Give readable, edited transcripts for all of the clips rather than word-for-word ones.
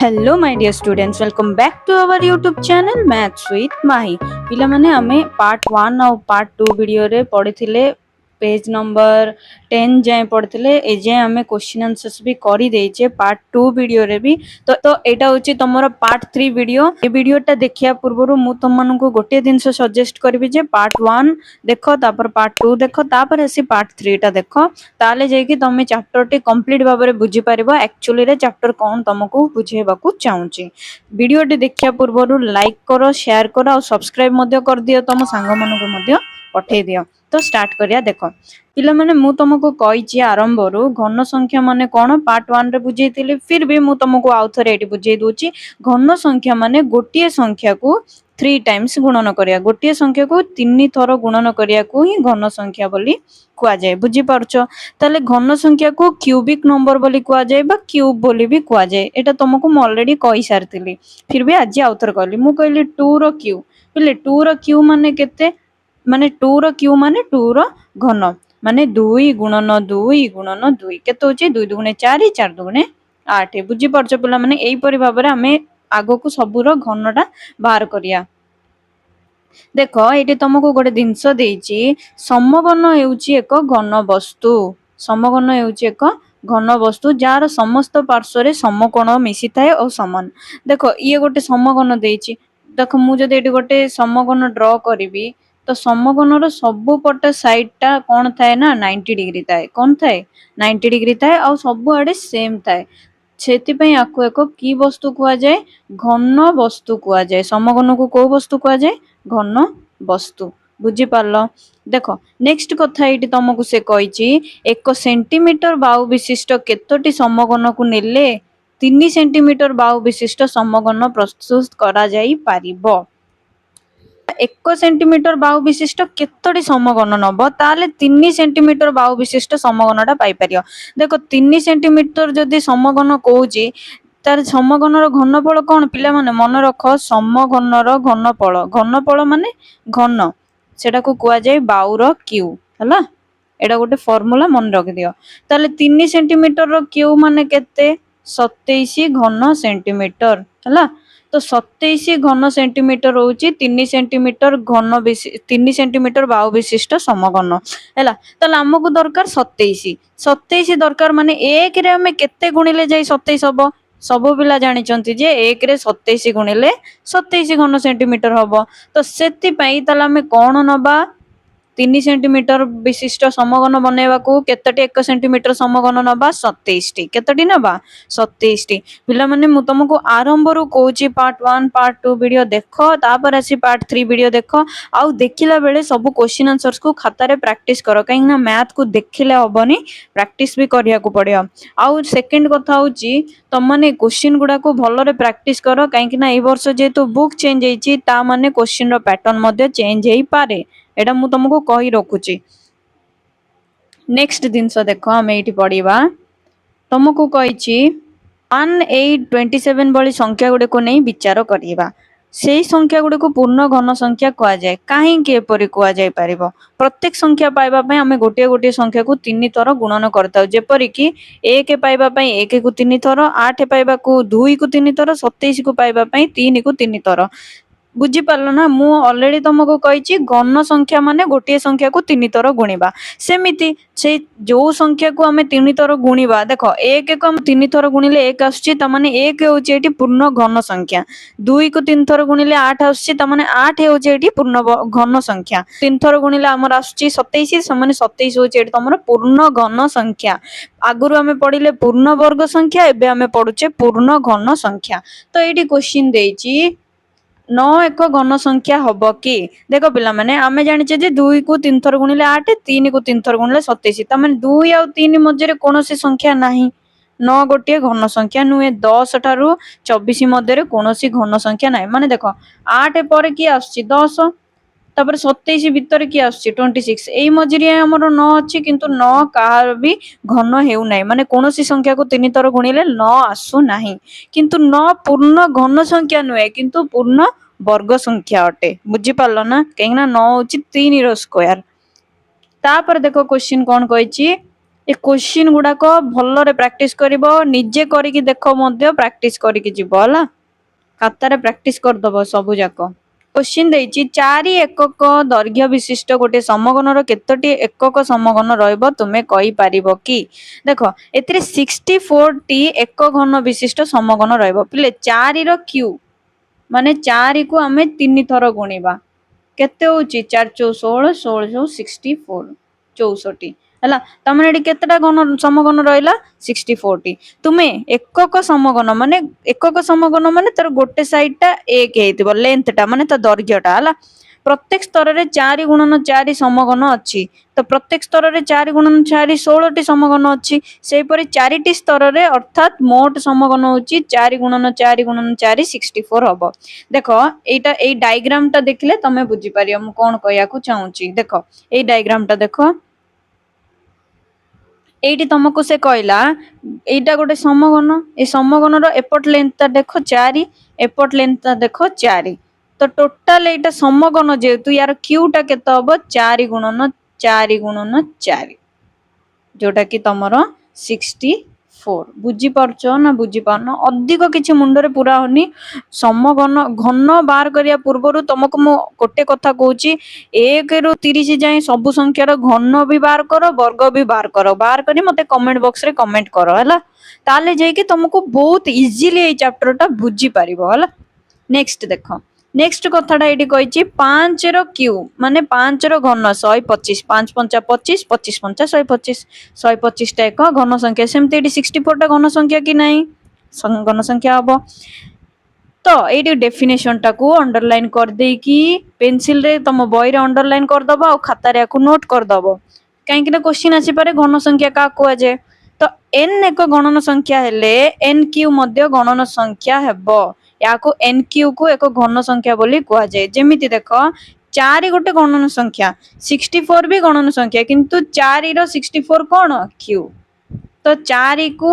Hello my dear students, welcome back to our YouTube channel maths with Mahi. पिला माने आमे part 1 और part 2 video रे पढ़िथिले पेज नंबर 10 जाए पढ़िथिले। ए जे आमे क्वेश्चन आंसर्स भी करि देइचे पार्ट 2 वीडियो रे भी। तो एटा होची तमरो पार्ट 3 वीडियो। ए वीडियोटा देखिया पूर्वरु मु तमनको गोटे दिन से सजेस्ट करबी जे पार्ट 1 देखो, तापर पार्ट 2 देखो, तापर एसी पार्ट 3 टा देखो। ताले जाइकी तमे चैप्टर टी कंप्लीट भाबरे बुझी परिबो एक्चुअली रे चैप्टर कोन तमको बुझेबाकू चाहूची। वीडियो टी देखिया पूर्वरु लाइक करो, शेयर करो और सब्सक्राइब मध्य कर दियो, तम सांग मानको मध्य पठे दियो। तो स्टार्ट करिया। देखो पिला माने मु तुमको कहिची आरंभरू घन संख्या माने कोन पार्ट 1 रे बुझेइतिली, फिर भी मु तुमको आउ थरे एटी बुझेइ दोची। घन संख्या माने गोटिए संख्या को 3 टाइम्स गुणन करिया, गोटिए संख्या को 3 थर गुणन करिया को ही घन संख्या बोली कुआ जाए। बुझी पारछो? ताले घन संख्या को क्यूबिक नंबर बोली कुआ जाए बा क्यूब बोली भी कुआ जाए। एटा तुमको मु ऑलरेडी कहि सारतिली, फिर भी आज आउ थर कहली। मु कहली 2 रो क्यूब, बोले 2 रो क्यूब माने केते, माने 2 रो क्यूब माने 2 रो घन, माने 2 गुणन 2 गुणन 2 केते होची 2 दुगुणे 4 4 दुगुणे 8। बुझी पारछो पिला माने एई परि भाबरे हमें आगो को सबुरो घनटा बाहर करिया। देखो ये तुमको गोटे जिनस देइची, समघन हेउची एक घन वस्तु। समघन हेउची एक घन वस्तु जार समस्त पार्श्व रे समकोण मिसी थाए और समान। देखो ये गोटे समघन देइची। देखो मु जदि एटी गोटे समघन ड्रॉ करिवि तो समघनर सबु पट साइड टा कोन थाए ना 90 डिग्री थाए। कोन थाए 90 डिग्री थाए और सबु आडे सेम थाए। सेति पई आको एक की वस्तु कुआ जाए, घन वस्तु कुआ जाए। समघन को को वस्तु कुआ जाए, घन वस्तु। बुझी पारलो? देखो नेक्स्ट कथा एटी तुमको से कहिची 1 सेंटीमीटर बाहु विशिष्ट केतोटी समघन को नेले 3 सेंटीमीटर बाहु विशिष्ट समघन प्रस्तुत करा जाई पारिबो। 1 सेंटीमीटर बाहु विशिष्ट केतोटी समघन नब ताले 3 सेंटीमीटर बाहु विशिष्ट समघनटा पाई परियो। देखो 3 सेंटीमीटर जदि समघन कहूची तार समघनर घनफल कोन पिला माने मन रख, समघनर घनफल, घनफल माने घन, सेटा को कुआ जाय बाउर क्यू। हला एटा गोटे फार्मूला मन रख दियो। ताले 3 सेंटीमीटर रो क्यू माने केते 27 घन सेंटीमीटर। हला तो 27 घन सेंटीमीटर होची 3 सेंटीमीटर घन 3 सेंटीमीटर बाहु विशिष्ट समघन। हला ताले हमकु दरकार 27, 27 दरकार माने 1 रे हमें केते गुणिले जाई 27 हबो। सब पिला जानी चंती जे 1 रे 27 गुणिले 27 घन सेंटीमीटर हबो। तो सेति पई ताले हमें कोन नबा 3 सेंटीमीटर विशिष्ट समघन बनेवा को केतटी 1 सेंटीमीटर समघन नबा 27 टी। केतटी नबा 27 टी। पिला माने मु तुमको आरंभ रु कहूची पार्ट 1 पार्ट 2 वीडियो देखो, तापर आसी पार्ट 3 वीडियो देखो। आउ देखिला बेले सब क्वेश्चन आंसर्स को खाता रे प्रैक्टिस करो, काहे ना मैथ को देखिले हबनी, प्रैक्टिस भी करिया को पड़ियो। आउ सेकंड कथा होची तम माने क्वेश्चन गुडा को भलो रे प्रैक्टिस करो, काहे ना ए वर्ष जेतु बुक चेंज हेची ता माने क्वेश्चन रो पैटर्न मध्ये चेंज हेई पारे। एटा मु तुमको कहि रखुची। नेक्स्ट दिन सो देखो हम एठी पढिबा। तुमको कहिची 1 8 27 बळी संख्या गुडे को नै विचार करिबा। सेही संख्या गुडे को पूर्ण घन संख्या कुआ जाय। काहे के परि कुआ जाय पारिबो? प्रत्येक संख्या पाइबा पय हमें गोटे गोटे संख्या को 3 थर गुणन करताउ। जेपरि कि 1 पाइबा पय 1 को 3 थर, 8 पाइबा को 2 को 3 थर, 27 को पाइबा पय 3 को 3 थर। बुझी पारलो ना? मु ऑलरेडी तुमको कहिची घन संख्या माने गोटे संख्या को 3 थर गुणिबा। सेमिति से जो संख्या को हमें 3 थर गुणिबा, देखो 1 को हम 3 थर गुणिले 1 आछी, त माने 1 होची एठी पूर्ण घन संख्या। 2 को 3 थर गुणिले 8 आछी, त माने 8 होची एठी पूर्ण घन संख्या। 3 थर गुणिले हमर आछी 27, त माने 27 होची एठी तमरो पूर्ण घन संख्या। आगुरु हमें पढिले पूर्ण वर्ग संख्या, एबे हमें पढुचे पूर्ण घन संख्या। तो एठी क्वेश्चन देइची 9 एक घन संख्या हबो कि? देखो पिला माने आमे जानिचे जे 2 को 3 थर गुणिले 8, 3 को 3 थर गुणिले 27, त माने 2 और 3 मध्य रे कोनोसी संख्या नाही। 9 गोटे घन संख्या नुहे। 10 ठारू 24 मध्य रे कोनोसी घन संख्या नाही। माने देखो 8 पर कि आछी 10, तापर 27 भीतर कि आछी 26, एई मझिरे हमर 9 अछि, किंतु 9 काहार भी घन हेउ नाही। माने कोनोसी संख्या को 3 थर गुणिले 9 आसु नाही। किंतु 9 पूर्ण घन संख्या नुहे, किंतु पूर्ण वर्ग संख्या अटे। बुझी पारलो ना? कहीं ना 9 होची 3 रो स्क्वायर। तापर देखो क्वेश्चन कोन कहिची ए क्वेश्चन गुड़ाक भलरे प्रैक्टिस करिवो निजे करिकी देखो मध्य प्रैक्टिस करिकी जिवो हला खातार प्रैक्टिस करदब सबु जाक क्वेश्चन देछि 4 एकक दैर्घ्य विशिष्ट गोटे समगणर केतोटी एकक समगण रहइबो तुमे कहि पारिबो कि देखो एथिरे 64 टी एक घन विशिष्ट समगण रहइबो पिले 4 रो क्यू माने 4 को आमे 3 थर गुणिबा केते होची 4 चौ 16 16 चौ 64 64 हला तमने एटी केतेटा घन समगण रहइला 64 टी तुमे एकक समगण माने तर गोटे साइड टा एक हेतिबो लेंथ टा माने त दैर्घ्यटा हला प्रत्येक स्तर रे 4 गुणन 4 समगण अछि तो प्रत्येक स्तर रे 4 गुणन 4 16 टी समगण अछि सेहि परि 4 टी स्तर रे अर्थात मोट समगण होची 4 गुणन 4 गुणन 4 64 हबो देखो एटा ए डायग्राम टा देखले तमे बुझी पारियो मु कोन कहया को चाहूची देखो ए डायग्राम टा देखो एटी तुमको से कहला एटा गोटे समगण ए समगण रो एपट लेंथ ता देखो 4 एपट लेंथ ता देखो 4 तो टोटल एटा समगण जेतु यार क्यू टा केते हबो 4 गुणन 4 जोटा कि तमरो 64 बुझी परछो ना बुझी पानो अधिक किछि मुंडरे पूरा होनी समगण घन बार करिया पूर्वरु तुमको मु गोटे कथा कहूची 1 रु 30 जाय सब संख्यार घन भी बार करो वर्ग भी बार करी मते कमेंट बॉक्स रे कमेंट करो हला ताले जाय कि तुमको बहुत इजीली ए चैप्टर टा बुझी पारिबो हला नेक्स्ट देखो नेक्स्ट कथाटा एटी कहिची 5 रो क्यू माने 5 रो घन 125 5 5 25 25 5 125 125 टा एक घन संख्या सेमते एटी 64 टा घन संख्या कि नाही घन संख्या हबो तो एटी डेफिनेशन टा को अंडरलाइन कर दे कि पेंसिल रे तम बॉय रे अंडरलाइन कर दबो आ खाता रे को नोट कर दबो काहे कि ना क्वेश्चन आसी पारे घन संख्या का को जे तो n एक गणन संख्या हेले n क्यू मध्य गणन संख्या हेबो या को n क्यू को एक घन संख्या बोली कुआ जाय जेमिति देखो 4 गोटे गणन संख्या 64 भी गणन संख्या किंतु 4 रो 64 कोन क्यू तो 4 को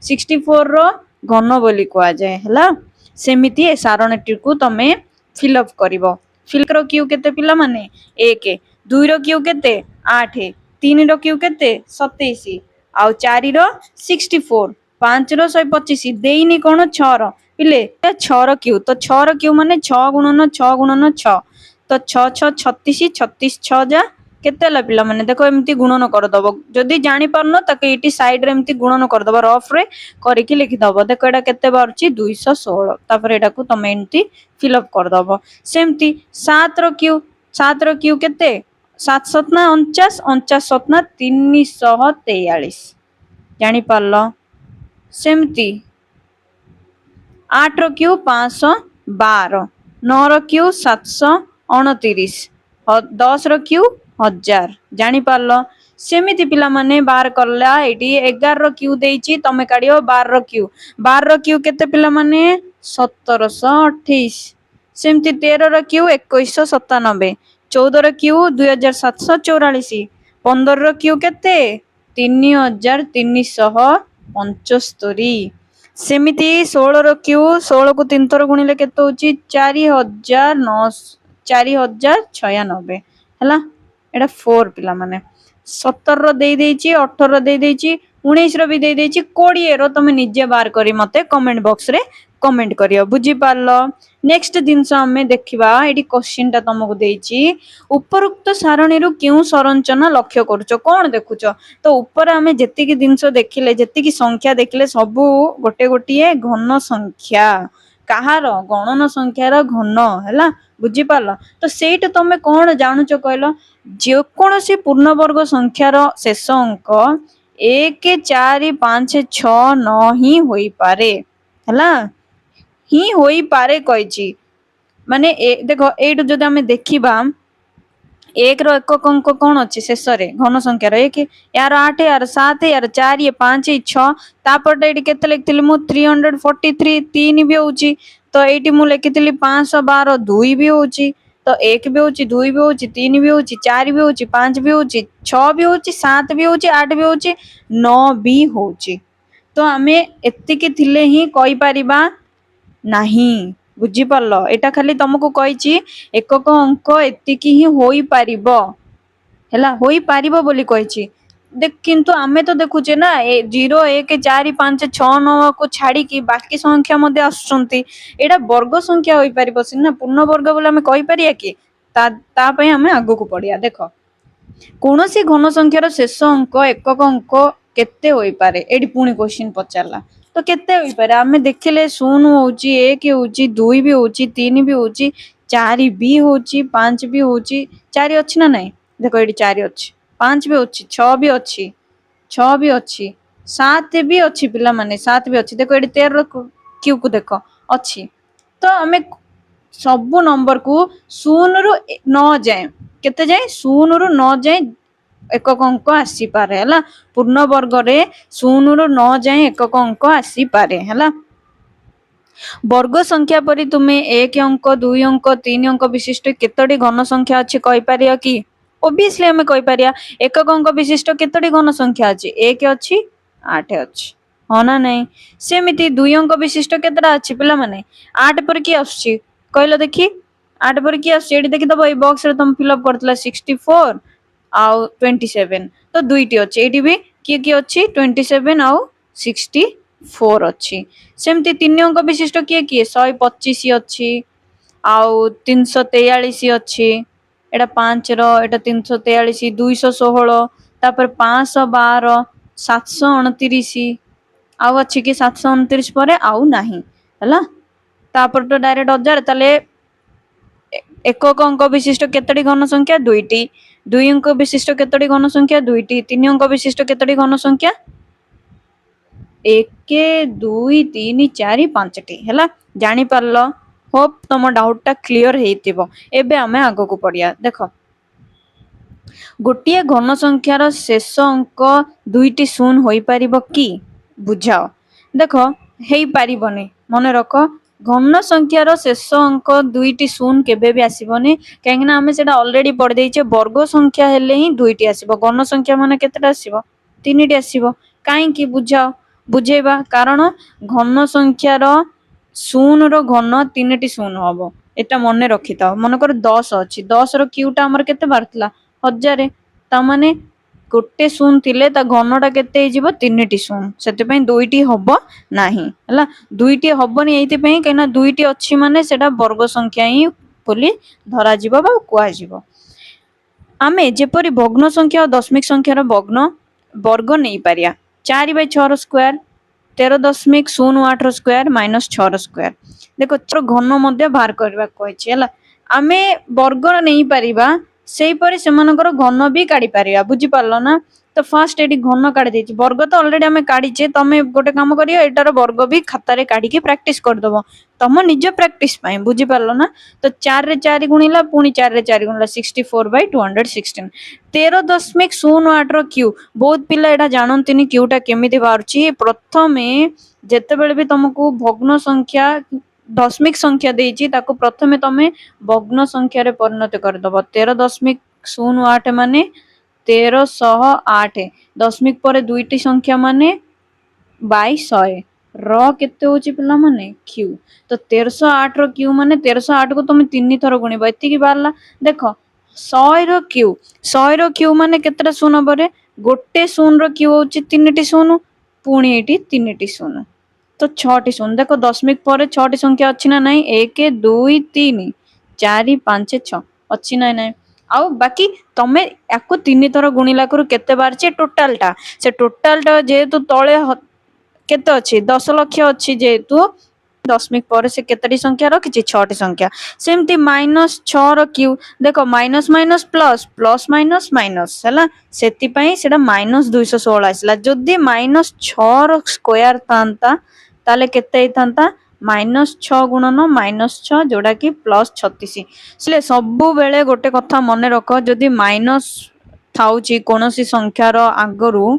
64 रो घन बोली कुआ जाय हला सेमिति ए सारणीटी को तमे फिल अप करिवो फिल रो क्यू केते पिला माने 1 2 रो क्यू केते 8 3 रो क्यू केते 27 आउ 4 रो 64 5 रो 125 देइनी कोन 6 रो पिले 6 रो क्यू तो 6 रो क्यू माने 6 गुणन 6 गुणन 6 तो 6 6 36 36 6 जा केते ला पिला माने देखो एमती गुणन कर दबो जदी जानि परनो ताके इटी साइड रे एमती गुणन कर दबो रफ रे करिकि लिखि दबो देखो एटा केते बारची 216 तापर एटा को तमे एमती फिल अप कर दबो सेमती 7 रो क्यू केते 7 7 ना 49 49 7 ना 343 जानि परलो सेमती 8 रो क्यू 512 9 रो क्यू 729 10 रो क्यू 1000 जानि पारलो सेमिति पिला माने बार करला एटी 11 रो क्यू देइची तमे काडियो 12 रो क्यू केते पिला माने 1728 सेमिति 13 रो क्यू 2197 14 रो क्यू 2744 15 रो क्यू केते 3375 सेमिति 16 रो क्यू 16 को 3 थर गुणिले केते होची 4096 हला एटा 4 पिला माने 17 रो देई देइची 18 रो देई देइची 19 रो भी देई देइची 20 रो तमे निजे बार करी मते कमेंट बॉक्स रे कमेंट करियो बुझी पारलो नेक्स्ट दिनस हमें देखिबा एडी क्वेश्चन ता तमको देइची उपरोक्त सारणी रु क्यों संरचना लक्ष्य करछो कोन देखुछो तो ऊपर हमें जेति की दिनस देखिले जेति की संख्या देखिले सब गोटे गोटिए घन संख्या कहार गणन संख्यार घन हैला बुझी पारलो तो सेट तमे कोन जानुचो कहलो जे कोनोसी पूर्णवर्ग संख्यार शेष अंक 1 4 5 6 9 ही होई पारे हैला ही होई पारे कहिची माने देखो एटु जदि हमें देखिबा 1 रो एकक अंक कोन अछि शेष रे घन संख्यार 1 यार 8 यार 7 यार 4 ये 5 ये 6 तापर एटी केते लिखतिली मु 343 3 भी होची तो एटी मु लिखितिली 512 2 भी होची तो 1 भी होची 2 भी होची 3 भी होची 4 भी होची 5 भी होची 6 भी होची 7 भी होची 8 भी होची 9 भी होची तो हमें एतिकी थिले ही कहि परिबा नाही बुझी पारलो एटा खाली तुमको कहिची एकक अंक एतिकी ही होई पारिबो हैला होई पारिबो बोली कहिची देख किंतु आमे तो देखुचे ना 0 1 4 5 6 9 को छाड़ी की बाकी संख्या मध्ये आसुचंती एटा वर्ग संख्या होई परिबो सिना पूर्ण वर्ग बोले आमे कहि परिया कि ता पई आमे आगु को पड़िया देखो कौनसी घन संख्यार शेष अंक एकक अंक केते होई पारे एडी पुणी क्वेश्चन पचारला तो केते होई पारे आमे देखिले 0 होउची 1 होउची 2 भी होउची 3 भी होउची 4 भी होउची 5 भी होउची 4 अछि ना नहीं देखो एडी 4 अछि 5 भी अछि 6 भी अछि 6 भी अछि 7 भी अछि पिला माने 7 भी अछि देखो एडी 13 क्यू को देखो अछि तो आमे सब नंबर को 0 रु 9 जाए केते जाए 0 रु 9 जाए एकक अंक आसी पारे हला पूर्ण वर्ग रे 0 रु 9 जाए एकक अंक आसी पारे हला वर्ग संख्या परि तुमे 1 अंक 2 अंक 3 अंक विशिष्ट केतोटी घन संख्या अछि कहि पारिया कि ओबियसली हमें कहि पारिया एकक अंक विशिष्ट केतोटी घन संख्या अछि 1 अछि 8 अछि हो ना नहीं सेमिति 2 अंक विशिष्ट केतरा अछि पिला माने 8 पर की आछि कहलो देखि 8 पर की आछि एडी देखि दबो ए बॉक्स रे तुम फिल अप करतला 64 आउ 27 तो दुईटी अछि एडी भी की अछि 27 आउ 64 अछि सेमति 3 अंक विशिष्ट किए 125 अछि आउ 343 अछि एटा 5 रो एटा 343 216 तापर 512 729 आउ अछि कि 729 परे आउ नाही हला तापर तो डायरेक्ट 1000 तले एकक अंक विशिष्ट केतोटी घन संख्या दुईटी 2 अंक विशिष्ट केतोटी घन संख्या दुईटी 3 अंक विशिष्ट केतोटी घन संख्या 1 2 3 4 5 टी हला जानि परलो होप तम डाउट टा क्लियर हेतिबो एबे हमें आगो को पड़िया देखो गोटिए घन संख्यार शेष अंक दुईटी शून्य होई परिबो कि बुझाओ देखो हेई परिबोनी मने रखो घन संख्यार शेष अंक दुईटी शून्य केबे भी आसीबोनी काहेकि आमे सेटा ऑलरेडी पढ़ देइचे वर्ग संख्या हेले ही दुईटी आसीबो घन संख्या माने केतेटा आसीबो तीनटी आसीबो काहे कि बुझाओ बुझेबा कारण घन संख्यार शून्य रो घन तीनटी शून्य हबो एटा मने रखिता मन कर 10 अछि 10 रो क्यूटा हमर केते बारतला 1000 ता माने गोटे शून्य थिले ता घनटा केते हिजिबो तीनटी शून्य सेते पई दुईटी हबो नाही हला दुईटी हबोनी एति पई केना दुईटी अछि माने सेटा वर्ग संख्या ही बोली धरा जिवो बा कुआ जिवो आमे जेपरि भग्न संख्या और दशमिक संख्यार भग्न वर्ग नहीं पारिया 4/6 रो स्क्वायर 13.08 रो स्क्वायर माइनस 6 रो स्क्वायर देखो चर घन मध्य बाहर करबा कहछि हला आमे वर्ग नहीं पारिबा सेही परि सेमानकर घन भी काढी पारिबा बुझी पारलो ना तो फर्स्ट एडी घन काढी देछि वर्ग तो ऑलरेडी आमे काढीचे तमे गोटे काम करियो एटार वर्ग भी खाता रे काढी के प्रैक्टिस कर दबो तम निज प्रैक्टिस पई बुझी पारलो ना तो 4 रे 4 गुणिला पुनी 4 रे 4 गुणिला 64/216 13.08 रो क्यू बहुत पिला एटा जानंतिनी क्यूटा केमिति बारछि प्रथमे जेतेबेले भी तुमको भग्न संख्या दशमिक संख्या देइछि ताको प्रथमे तमे भग्न संख्या रे परिणत कर दबो 13.08 माने 1308 दशमिक परे दुईटी संख्या माने 2200 र केते होची पिला माने क्यू तो 1308 रो क्यू माने 1308 को तुम तीन थर गुणिबो एति की बारला देखो 100 रो क्यू माने केतेटा शून्य बरे गोटे शून्य रो क्यू होची तीनटी शून्य पुणी एटी तीनटी शून्य तो 6टी शून्य देखो दशमिक परे 6टी संख्या अछि ना नाही 1 2 3 4 5 6 अछि ना नाही आउ बाकी तमे याको तीन थर गुणिला करू केते बारचे टोटल टा जेतु तळे केते अछि 10 लाख अछि जेतु दशमिक पर से केतटी संख्या रखिछि 6टी संख्या सेमती -6 रो क्यू देखो minus minus plus plus minus minus हला सेति पई सेटा -216 आसला जदी -6 रो स्क्वायर तांता ताले केते हितांता -6 गुणन -6 जोड़ा कि +36 सले सबु बेले गोटे कथा मने रखो जदी माइनस थाउची कोनोसी संख्यार आगरु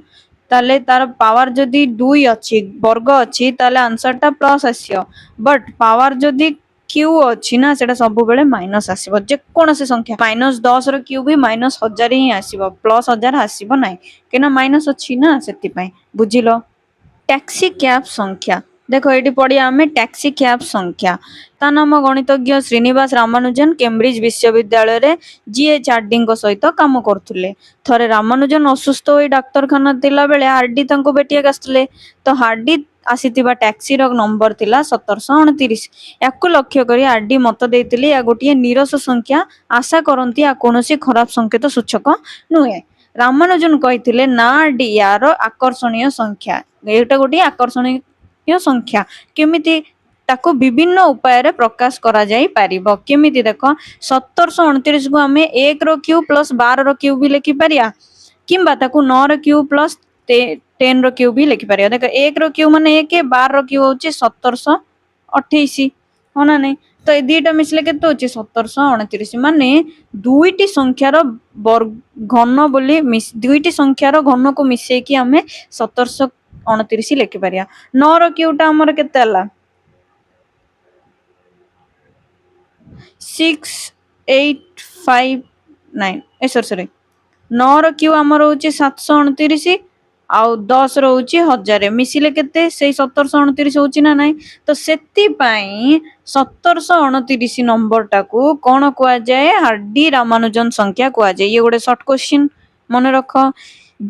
ताले तार पावर जदी 2 अछि वर्ग अछि ताले आंसर टा प्लस आसियो बट पावर जदी क्यू अछि ना सेटा सब बेले माइनस आसीबो जे कोनोसी संख्या -10 रो क्यू भी -1000 ही आसीबो +1000 आसीबो नै केना माइनस अछि ना सेति पई बुझिलो टैक्सी कैब संख्या देखो ये पढ़िया आम टैक्सी कैब संख्या ता नाम गणितज्ञ श्रीनिवास रामानुजन केम्ब्रिज विश्वविद्यालय रे जीएचआरडी सहित काम करुले। थरे रामानुजन असुस्थ हो डाक्तरखाना थिला बेले हार्डी तांको भेटिया आसले तो हार्डी आसीथिबा टैक्सी रो नंबर थिला 1729 याकु लक्ष्य करी हार्डी मत देइतिले या गोटिए नीरस संख्या आशा करंती आ कोनोसी खराब संकेत सूचक नुहे। रामानुजन कहिथिले ना हार्डी यार आकर्षणीय संख्या एटा गोटिए आकर्षणीय संख्या केमिति ताको विभिन्न उपाय रे प्रकाश करा जाई परिबो केमिति देखो 1729 को हमें 1 रो क्यूब प्लस 12 रो क्यूब भी लिखि परिया किंबा ताको 9 रो क्यूब प्लस 10 रो क्यूब भी लिखि परिया। देखो 1 रो क्यूब माने 1 12 रो क्यूब होची 1728 हो ना नहीं तो ए दुईटा मिसले केते होची 1729 माने दुईटी संख्यार घन बोली दुईटी संख्यार घन को मिसै कि हमें 1729 लिखि परिया। 9 रो क्यूबटा हमर केते हला 6859 ए सॉरी 9 रो क्यू हमर होची 729 आउ 10 रो होची 1000 मिसिले केते सेई 1729 होची ना नाही तो सेति पई 1729 नंबर टाकू कोन कुआ जाए हार्डी रामानुजन संख्या कुआ जाए। ये गोटे शॉर्ट क्वेश्चन मन रख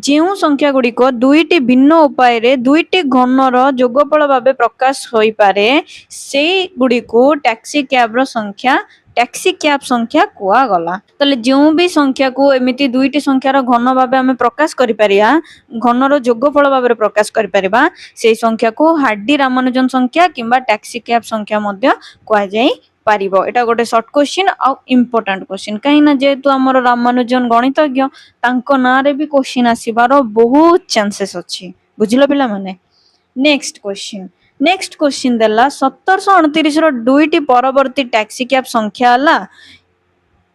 जो संख्या गुड़ी को दुईटी भिन्न उपाय रे दुईटी घनर जोगफल भाव प्रकाश होई पारे से गुड़ी को टैक्सी कैब रो संख्या टैक्सी कैब संख्या कुआ गला। तले जो भी संख्या को एमिति दुईटी संख्यार घन भाव आम प्रकाश करि परिया घनर जोगफल भाव प्रकाश करि परिबा से संख्या को हार्डी रामानुजन संख्या किंबा टैक्सी कैब संख्या मध्य कुआ जाई पारिबो। एटा गोटे शॉर्ट क्वेश्चन आ इंपोर्टेंट क्वेश्चन कहीं ना जेहेतु हमर रामानुजन गणितज्ञ तांको ना रे भी क्वेश्चन आसीबार बहुत चांसेस अछि बुझिलो पिला माने। नेक्स्ट क्वेश्चन देला 1729 रो दुईटी परवर्ती टैक्सी कैब संख्या हला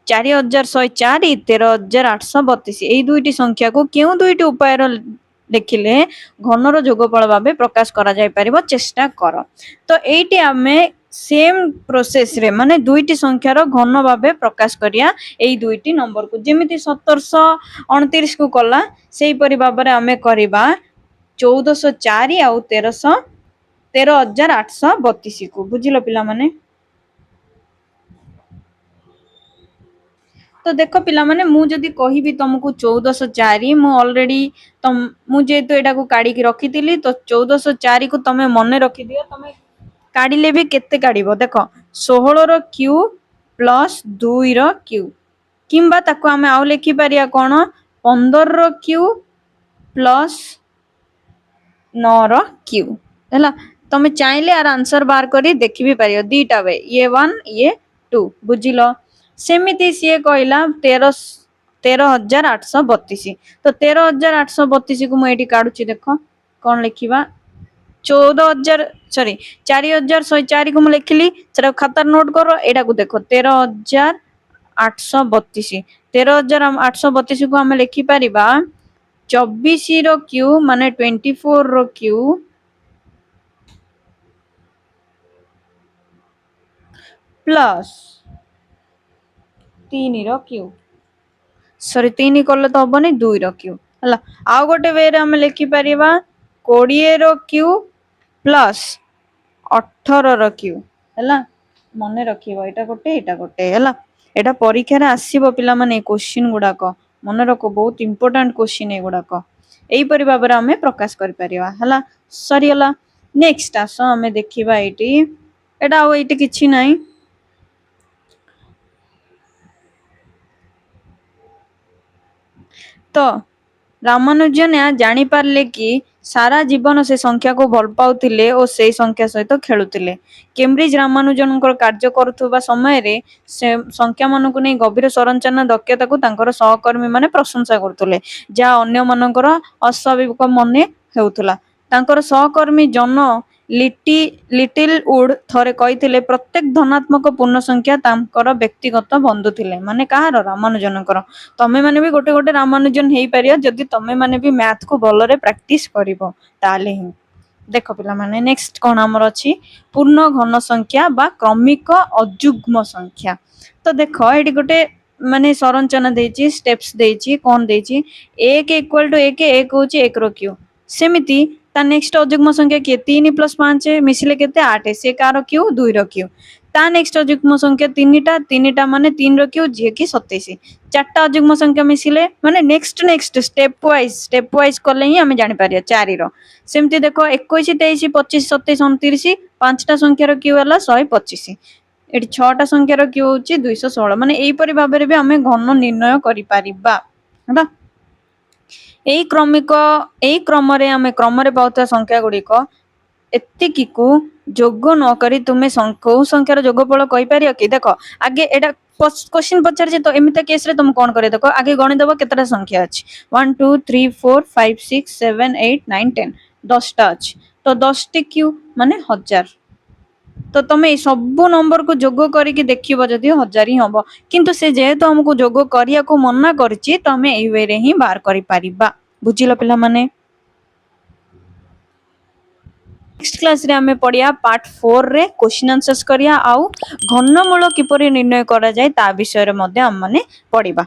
4104 13832 एई दुईटी संख्या को केउ दुईटी उपाय रो देखिले घनर जोगफल भाव प्रकाश करा जाय परिबो चेष्टा कर। तो एइटी आमे सेम प्रोसेस रे माने दुईटी संख्यार घन भाव प्रकाश करिया एई दुईटी नंबर को जेमिति 1729 को कला सेही परि भाव रे आमे करिबा 1404 आ 13832 को बुझिलो पिला माने। तो देखो पिला माने मु जदी कहिबी तुमको 1404 मु ऑलरेडी तम मु जेतो एटा को काडी की रखितिली तो 1404 को तमे मने रखि दियो तमे काडिले भी केते काडिबो देखो 16 रो क्यू प्लस 2 रो क्यू किंबा ताको हमें आउ लिखि परिया कोन 15 रो क्यू प्लस 9 रो क्यू हला तमे चाहिले आर आंसर बार करी देखि भी परियो दीटा वे ये 1 ये 2 बुझिलो। सेमिति सीए कहला 13832 तो 13832 को मु एठी काढुची देखो कोन लिखिबा 4104 को मु लिखिली सेटा खाता नोट करो एटा को देखो 13832 13832 को हम लिखि परिबा 24 रो क्यू माने 24 रो क्यू प्लस 3 रो क्यू सॉरी 3 कले तो हबनी 2 रो क्यू हला आ गोटे वे रे हम लिखि परिबा 20 रो क्यू प्लस 18 रो क्यू हला मने रखिबो एटा गोटे हला एटा परीक्षा रे आसीबो पिला माने क्वेश्चन गुडा को मने रखो बहुत इंपोर्टेंट क्वेश्चन ए गुडा को एई परि भाबरे हमें प्रकाश करि परिबा हला सरी हला। नेक्स्ट आसो हमें देखिबा एटी एटा आ एटी किछि नाही तो रामानुजन या जानी पारले कि सारा जीवन से संख्या को भल पाउथिले और से संख्या सहित खेलुथिले। केम्ब्रिज रामानुजन कार्य करुवा समय रे से संख्या मान को नहीं गभीर संरचना दक्षता को तांकर सहकर्मी माने प्रशंसा करथुले जा अन्य मानकर अस्वाभाविक मने हेउथुला। तांकर सहकर्मी जन लिटिल वुड थरे कहिथिले प्रत्येक धनात्मक पूर्ण संख्या तांकर व्यक्तिगत बंधु थिले माने कहार रामानुजनकर तमे माने भी गोटे गोटे रामानुजन हेई परियो जदि तमे माने भी मैथ को भलरे प्रैक्टिस करिवो ताले ही देखो पिला माने नेक्स्ट कोन हमर अछि पूर्ण घन संख्या बा क्रमिक अजुग्म संख्या। तो देखो एडी गोटे माने संरचना देछि स्टेप्स देछि कोन देछि 1 = 1 1 होछि 1 रो क्यू सेमिति ତା ନେକ୍ସଟ ଅଯୁଗ୍ମ ସଂଖ୍ୟା କିଏ 3 + 5 ମିଶିଲେ କେତେ 8 ସେ କାର କ୍ୟୁ 2 ର କ୍ୟୁ ତା ନେକ୍ସଟ ଅଯୁଗ୍ମ ସଂଖ୍ୟା ତିନିଟା ମାନେ 3 ର କ୍ୟୁ ଯିଏ କି 27 ଚାରିଟା ଅଯୁଗ୍ମ ସଂଖ୍ୟା ମିଶିଲେ ମାନେ ନେକ୍ସଟ ଷ୍ଟେପ ୱାଇଜ କଲେ ହିଁ ଆମେ ଜାଣି ପାରିବା 4 ର ସେମିତି ଦେଖ 21 23 25 27 29 ପାଞ୍ଚଟା ସଂଖ୍ୟାର କ୍ୟୁ ହେଲା 125 ଏଠି ଛଅଟା ସଂଖ୍ୟାର କ୍ୟୁ ହଉଛି 216 ମାନେ ଏଇପରି ଭାବରେ ବି ଆମେ ଘନ ନିର୍ଣ୍ଣୟ କରିପାରିବା ହେଲା ଏଇ କ୍ରମରେ ଆମେ କ୍ରମରେ ପାଉଥିବା ସଂଖ୍ୟା ଗୁଡିକ ଏତିକିକୁ ଯୋଗ ନ କରି ତୁମେ କୋଉ ସଂଖ୍ୟାର ଯୋଗଫଳ କହିପାରିବ କି ଦେଖ ଆଗେ ଏଟା क्वेश्चन पचार तो एमती केस रे तुम कौन करे देखो आगे गणित केतटा संख्या अच्छी 1 2 3 4 5 6 7 8 9 10 10टा अच्छी तो 10 टी क्यू माने 1000 तो तुम सब नंबर को जोग करके देखिबो जदि 1000 ही हबो किंतु से जेहेतु हमको जोग करिया को मना करछि तो हमें एई वे रे ही बाहर करि परिबा बुझिलो पिला माने नेक्स्ट क्लास रे हमें पढ़िया पार्ट 4 रे क्वेश्चन आंसर्स करिया आउ घनमूल किपरि निर्णय करा जाय ता विषय रे मध्ये हम माने पढ़िबा।